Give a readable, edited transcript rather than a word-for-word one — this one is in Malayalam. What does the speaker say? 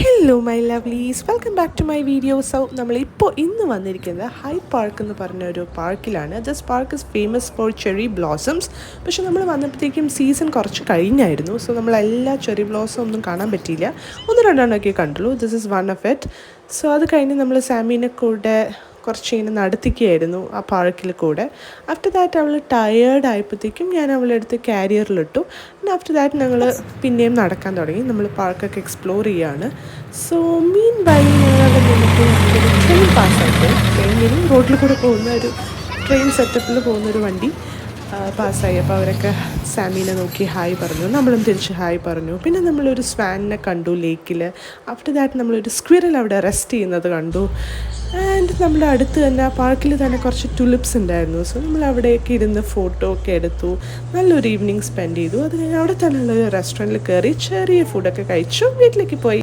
Hello my lovelies, welcome back to my video. So നമ്മളിപ്പോൾ ഇന്ന് വന്നിരിക്കുന്നത് ഹൈഡ് പാർക്ക് എന്ന് പറഞ്ഞ ഒരു പാർക്കിലാണ്. This park is famous for cherry blossoms. പക്ഷെ നമ്മൾ വന്നപ്പോഴത്തേക്കും സീസൺ കുറച്ച് കഴിഞ്ഞായിരുന്നു. സോ നമ്മളെല്ലാ ചെറി ബ്ലോസം ഒന്നും കാണാൻ പറ്റിയില്ല, ഒന്ന് രണ്ടെണ്ണമൊക്കെ കണ്ടുള്ളൂ. This is one of it. So അത് കഴിഞ്ഞ് നമ്മൾ സാമീനെ കൂടെ കുറച്ച് ഇങ്ങനെ നടത്തിക്കുകയായിരുന്നു ആ പാർക്കിൽ കൂടെ. ആഫ്റ്റർ ദാറ്റ് അവൾ ടയേർഡ് ആയപ്പോഴത്തേക്കും ഞാൻ അവളെ എടുത്ത് ക്യാരിയറിലിട്ടു. പിന്നെ ആഫ്റ്റർ ദാറ്റ് ഞങ്ങൾ പിന്നെയും നടക്കാൻ തുടങ്ങി. നമ്മൾ പാർക്കൊക്കെ എക്സ്പ്ലോർ ചെയ്യുകയാണ്. സോ മീൻ ബൈ ഞങ്ങളുടെ മുന്നിട്ട് ഒരു ട്രെയിൻ പാസ്സായിട്ട്, ട്രെയിനിൽ റോഡിൽ കൂടെ പോകുന്ന ഒരു ട്രെയിൻ സെറ്റപ്പിൽ പോകുന്നൊരു വണ്ടി പാസ്സായി. അപ്പോൾ അവരൊക്കെ സാമീനെ നോക്കി ഹായ് പറഞ്ഞു, നമ്മളും തിരിച്ച് ഹായ് പറഞ്ഞു. പിന്നെ നമ്മളൊരു സ്വാനിനെ കണ്ടു ലേക്കിൽ. ആഫ്റ്റർ ദാറ്റ് നമ്മളൊരു സ്ക്വിറൽ അവിടെ റെസ്റ്റ് ചെയ്യുന്നത് കണ്ടു. ആൻഡ് നമ്മുടെ അടുത്ത് തന്നെ ആ പാർക്കിൽ തന്നെ കുറച്ച് ടുലിപ്സ് ഉണ്ടായിരുന്നു. സോ നമ്മൾ അവിടെയൊക്കെ ഇരുന്ന് ഫോട്ടോ ഒക്കെ എടുത്തു, നല്ലൊരു ഈവനിങ് സ്പെൻഡ് ചെയ്തു. അത് കഴിഞ്ഞ് അവിടെ തന്നെയുള്ള ഒരു റെസ്റ്റോറൻറ്റിൽ കയറി ചെറിയ ഫുഡൊക്കെ കഴിച്ചു വീട്ടിലേക്ക് പോയി.